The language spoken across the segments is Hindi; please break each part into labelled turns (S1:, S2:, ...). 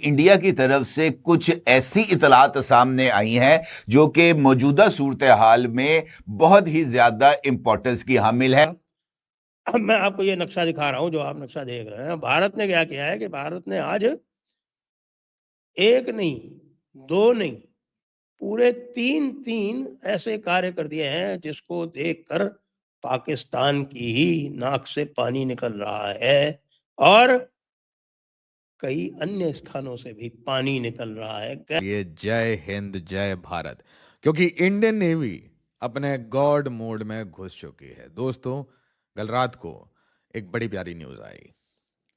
S1: इंडिया की तरफ से कुछ ऐसी इतलात सामने आई हैं जो कि मौजूदा सूरत हाल में बहुत ही ज्यादा इंपॉर्टेंस की हामिल है।
S2: अब मैं आपको ये नक्शा दिखा रहा हूं जो आप नक्शा देख रहे हैं। भारत ने क्या किया है कि भारत ने आज एक नहीं, दो नहीं, पूरे तीन तीन ऐसे कार्य कर दिए हैं जिसको देखकर पाकिस्तान की ही नाक से पानी निकल रहा है और कई अन्य स्थानों से भी पानी निकल रहा है।
S3: ये जय हिंद जय भारत, क्योंकि इंडियन नेवी अपने गॉड मोड में घुस चुकी है। दोस्तों, कल रात को एक बड़ी प्यारी न्यूज आई।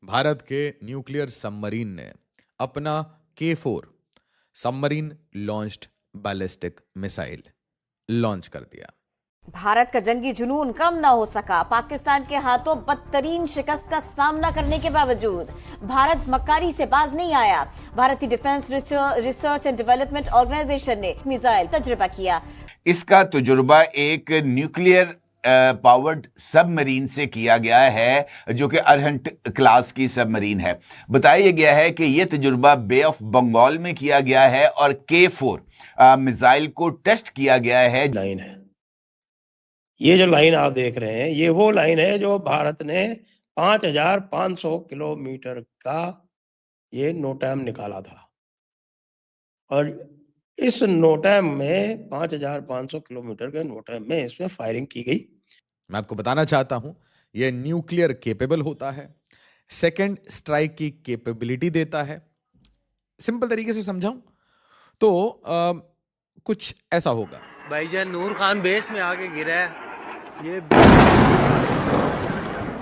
S3: भारत के न्यूक्लियर सबमरीन ने अपना K4 submarine launched ballistic missile launch कर दिया।
S4: भारत का जंगी जुनून कम न हो सका। पाकिस्तान के हाथों बदतरीन शिकस्त का सामना करने के बावजूद भारत मक्कारी से बाज नहीं आया। भारतीय defence research and development organisation ने मिसाइल तजुर्बा किया।
S1: इसका तजुर्बा एक न्यूक्लियर पावर्ड सबमरीन से किया गया है जो कि अरहंट क्लास की सबमरीन है। बताया गया है कि यह तजुर्बा बे ऑफ बंगाल में किया गया है और K4 मिसाइल को टेस्ट किया गया है।
S2: लाइन है, ये जो लाइन आप देख रहे हैं ये वो लाइन है जो भारत ने 5,500 किलोमीटर का ये नोटैम निकाला था और इस नोटैम में 5,500 किलोमीटर के नोटैम में इसमें फायरिंग की गई।
S3: मैं आपको बताना चाहता हूं, यह न्यूक्लियर केपेबल होता है, सेकेंड स्ट्राइक की कैपेबिलिटी देता है। सिंपल तरीके से समझाऊं तो कुछ ऐसा होगा।
S5: भाईजान नूर खान बेस में आके गिरा है, ये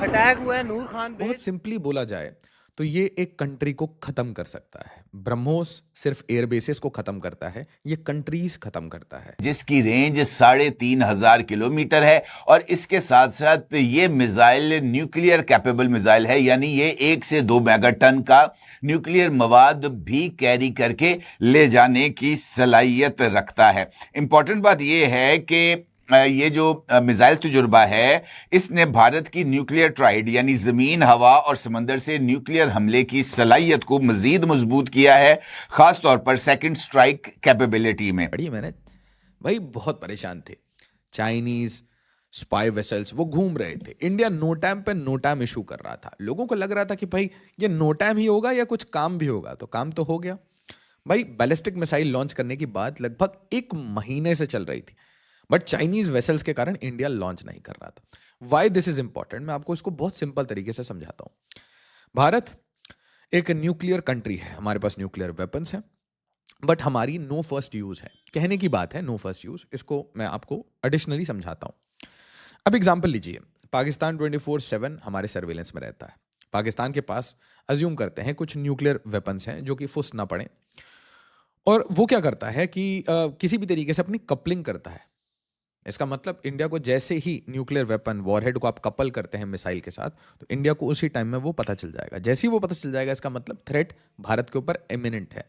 S5: अटैक हुआ है नूर खान बेस।
S3: बहुत सिंपली बोला जाए तो ये एक कंट्री को खत्म कर सकता है। ब्रह्मोस सिर्फ एयर बेसिस को खत्म करता है, ये कंट्रीज खत्म करता है,
S1: जिसकी रेंज 3,500 किलोमीटर है और इसके साथ साथ ये मिसाइल न्यूक्लियर कैपेबल मिसाइल है, यानी ये 1 से 2 मेगाटन का न्यूक्लियर मवाद भी कैरी करके ले जाने की सलाहियत रखता है। इंपॉर्टेंट बात यह है कि ये जो मिसाइल तजुर्बा है इसने भारत की न्यूक्लियर ट्राइड यानी जमीन, हवा और समंदर से न्यूक्लियर हमले की सलाहियत को मजीद मजबूत किया है, खास तौर पर सेकंड स्ट्राइक कैपेबिलिटी में।
S3: मैंने भाई बहुत परेशान थे। चाइनीज स्पाई वेसल्स वो घूम रहे थे, इंडिया नोटैम पे नोटैम इशू कर रहा था। लोगों को लग रहा था कि भाई ये नोटैम ही होगा या कुछ काम भी होगा, तो काम तो हो गया भाई। बैलिस्टिक मिसाइल लॉन्च करने की बात लगभग 1 महीने से चल रही थी, बट चाइनीज वेसल्स के कारण इंडिया लॉन्च नहीं कर रहा था। वाई दिस इज इंपॉर्टेंट, मैं आपको इसको बहुत सिंपल तरीके से समझाता हूं। भारत एक न्यूक्लियर कंट्री है, हमारे पास न्यूक्लियर वेपन्स हैं, बट हमारी नो फर्स्ट यूज है। कहने की बात है नो फर्स्ट यूज, इसको मैं आपको एडिशनली समझाता हूं। अब एग्जाम्पल लीजिए, पाकिस्तान 24/7 हमारे सर्वेलेंस में रहता है। पाकिस्तान के पास अज्यूम करते हैं कुछ न्यूक्लियर वेपन्स हैं जो कि फुस ना पड़े, और वो क्या करता है कि किसी भी तरीके से अपनी कपलिंग करता है। इसका मतलब इंडिया को जैसे ही न्यूक्लियर वेपन वॉरहेड को आप कपल करते हैं मिसाइल के साथ, तो इंडिया को उसी टाइम में वो पता चल जाएगा। जैसे ही वो पता चल जाएगा, इसका मतलब थ्रेट भारत के ऊपर इमिनेंट है।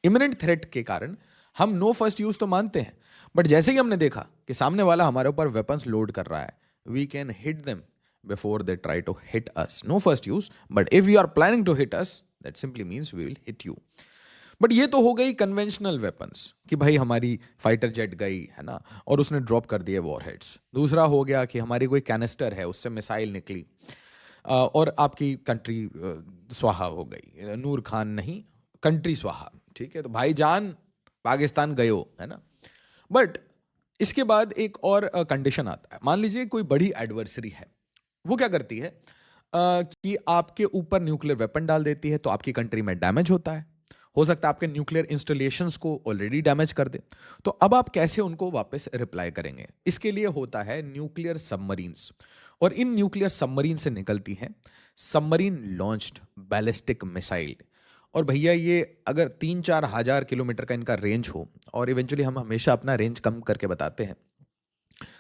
S3: इमिनेंट थ्रेट के कारण हम नो फर्स्ट यूज तो मानते हैं, बट जैसे ही हमने देखा कि सामने वाला हमारे ऊपर वेपन्स लोड कर रहा है, we can hit them before they try to hit us. No first use, but if you are planning to hit us, that simply means we will hit you. But ये तो हो गई कन्वेंशनल वेपन्स कि भाई हमारी फाइटर जेट गई है ना और उसने ड्रॉप कर दिए वॉरहेड्स। दूसरा हो गया कि हमारी कोई कैनिस्टर है, उससे मिसाइल निकली और आपकी कंट्री स्वाहा हो गई। नूर खान नहीं, कंट्री स्वाहा, ठीक है। तो भाईजान पाकिस्तान गयो, है ना। बट इसके बाद एक और कंडीशन आता है। मान लीजिए कोई बड़ी एडवर्सरी है, वो क्या करती है कि आपके ऊपर न्यूक्लियर वेपन डाल देती है, तो आपकी कंट्री में डैमेज होता है। हो सकता है आपके न्यूक्लियर इंस्टॉलेशंस को ऑलरेडी डैमेज कर दे, तो अब आप कैसे उनको वापस रिप्लाई करेंगे? इसके लिए होता है न्यूक्लियर सबमरीन्स, और इन न्यूक्लियर सबमरीन से निकलती हैं सबमरीन लॉन्च्ड बैलिस्टिक मिसाइल। और भैया ये अगर 3-4 हजार किलोमीटर का इनका रेंज हो, और इवेंचुअली हम हमेशा अपना रेंज कम करके बताते हैं,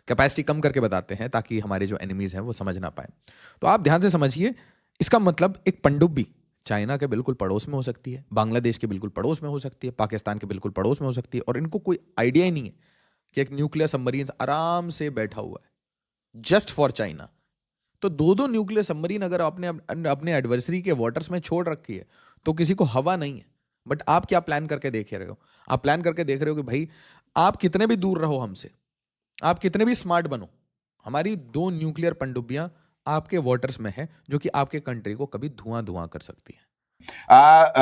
S3: कैपेसिटी कम करके बताते हैं, ताकि हमारे जो एनिमीज हैं वो समझ ना पाए। तो आप ध्यान से समझिए, इसका मतलब एक पनडुब्बी चाइना के बिल्कुल पड़ोस में हो सकती है, बांग्लादेश के बिल्कुल पड़ोस में हो सकती है, पाकिस्तान के बिल्कुल पड़ोस में हो सकती है, और इनको कोई आइडिया ही नहीं है कि एक न्यूक्लियर सबमरीन आराम से बैठा हुआ है जस्ट फॉर चाइना। तो 2-2 न्यूक्लियर सबमरीन अगर आपने अपने एडवर्सरी के वाटर्स में छोड़ रखी है, तो किसी को हवा नहीं है बट आप क्या प्लान करके देख रहे हो? आप प्लान करके देख रहे हो कि भाई आप कितने भी दूर रहो हमसे, आप कितने भी स्मार्ट बनो, हमारी 2 न्यूक्लियर पनडुब्बियां आपके वाटर्स में है जो कि आपके कंट्री को कभी धुआं धुआं कर सकती है।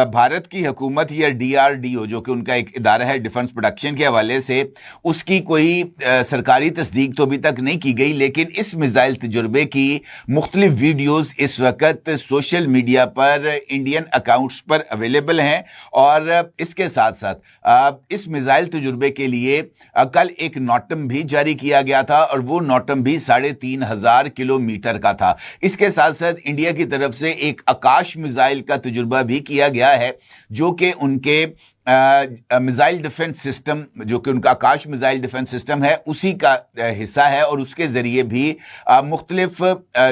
S1: भारत की हुकूमत या डीआरडीओ जो कि उनका एक इदारा है डिफेंस प्रोडक्शन के हवाले से, उसकी कोई सरकारी तस्दीक तो अभी तक नहीं की गई, लेकिन इस मिसाइल तजुर्बे की मुख्तलिफ वीडियोस इस वक्त सोशल मीडिया पर इंडियन अकाउंट्स पर अवेलेबल हैं। और इसके साथ साथ इस मिसाइल तजुर्बे के लिए कल एक नोटम भी जारी किया गया था और वो नोटम भी 3,500 किलोमीटर का था। इसके साथ साथ इंडिया की तरफ से एक आकाश मिसाइल का तजुर्बा भी किया गया है जो कि उनके मिसाइल डिफेंस सिस्टम, जो कि उनका आकाश मिसाइल डिफेंस सिस्टम है, उसी का हिस्सा है। और उसके जरिए भी मुख्तलिफ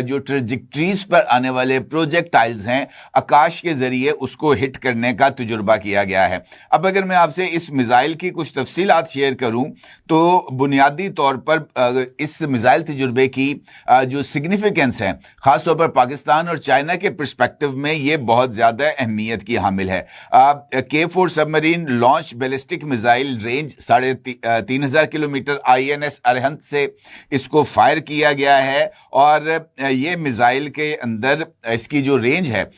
S1: जो ट्रेजेक्टरीज पर आने वाले प्रोजेक्टाइल्स हैं, आकाश के जरिए उसको हिट करने का तजुर्बा किया गया है। अब अगर मैं आपसे इस मिसाइल की कुछ तफसीलात शेयर करूं तो बुनियादी तौर पर इस मिसाइल तजुर्बे की जो सिग्निफिकेंस है, खासतौर पर पाकिस्तान और चाइना के पर्सपेक्टिव में ये बहुत ज्यादा अहमियत की हामिल है। K4 submarine launch ballistic missile range 3,500 kilometre INS Arhant से इसको फायर किया गया है। और ये मिसाइल के अंदर इसकी जो रेंज है,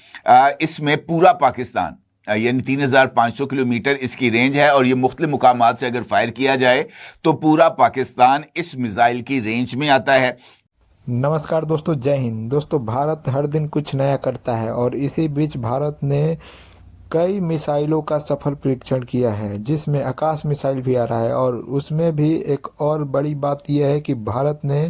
S1: इसमें पूरा पाकिस्तान, यानी 3,500 किलोमीटर इसकी रेंज है। और ये मुख्तलिफ मुकामात से अगर फायर किया जाए तो पूरा पाकिस्तान इस मिसाइल की रेंज में आता है।
S6: नमस्कार दोस्तों, जय हिंद। दोस्तों, भारत हर दिन कुछ नया करता है और इसी बीच भारत ने कई मिसाइलों का सफल परीक्षण किया है, जिसमें आकाश मिसाइल भी आ रहा है। और उसमें भी एक और बड़ी बात यह है कि भारत ने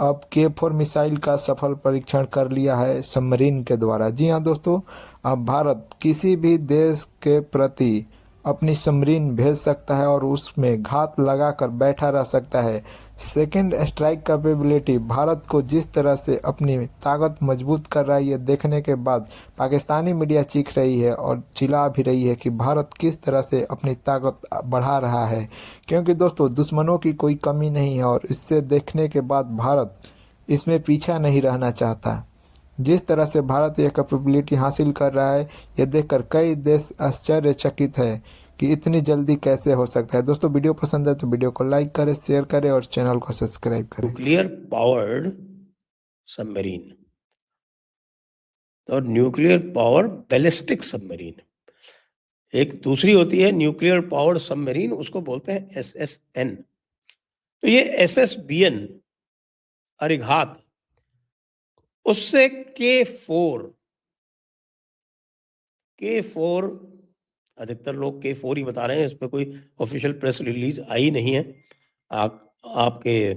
S6: अब K4 मिसाइल का सफल परीक्षण कर लिया है सबमरीन के द्वारा। जी हाँ दोस्तों, अब भारत किसी भी देश के प्रति अपनी सबमरीन भेज सकता है और उसमें घात लगाकर बैठा रह सकता है। सेकेंड स्ट्राइक कैपेबिलिटी भारत को जिस तरह से अपनी ताकत मजबूत कर रहा है, ये देखने के बाद पाकिस्तानी मीडिया चीख रही है और चिल्ला भी रही है कि भारत किस तरह से अपनी ताकत बढ़ा रहा है। क्योंकि दोस्तों, दुश्मनों की कोई कमी नहीं है और इससे देखने के बाद भारत इसमें पीछा नहीं रहना चाहता। जिस तरह से भारत यह कैपेबिलिटी हासिल कर रहा है, यह देखकर कई देश आश्चर्यचकित है कि इतनी जल्दी कैसे हो सकता है। दोस्तों, वीडियो पसंद है तो वीडियो को लाइक करें, शेयर करें और चैनल को सब्सक्राइब करें।
S2: न्यूक्लियर पावर्ड सबमरीन और न्यूक्लियर पावर बैलिस्टिक सबमरीन, एक दूसरी होती है न्यूक्लियर पावर्ड सबमरीन, उसको बोलते हैं SSN। तो ये SSBN अरिघात, उससे K4 अधिकतर लोग K4 ही बता रहे हैं, इस पर कोई ऑफिशियल प्रेस रिलीज आई नहीं है। आपके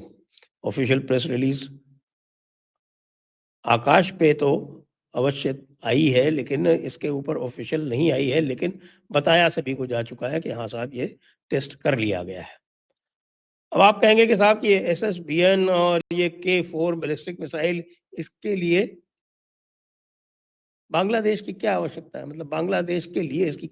S2: ऑफिशियल प्रेस रिलीज आकाश पे तो अवश्य आई है, लेकिन इसके ऊपर ऑफिशियल नहीं आई है। लेकिन बताया सभी को जा चुका है कि हाँ साहब, ये टेस्ट कर लिया गया है। अब आप कहेंगे कि साहब कि ये SSBN और ये K4 बैलिस्टिक मिसाइल, इसके लिए बांग्लादेश की क्या आवश्यकता है, मतलब बांग्लादेश के लिए इसकी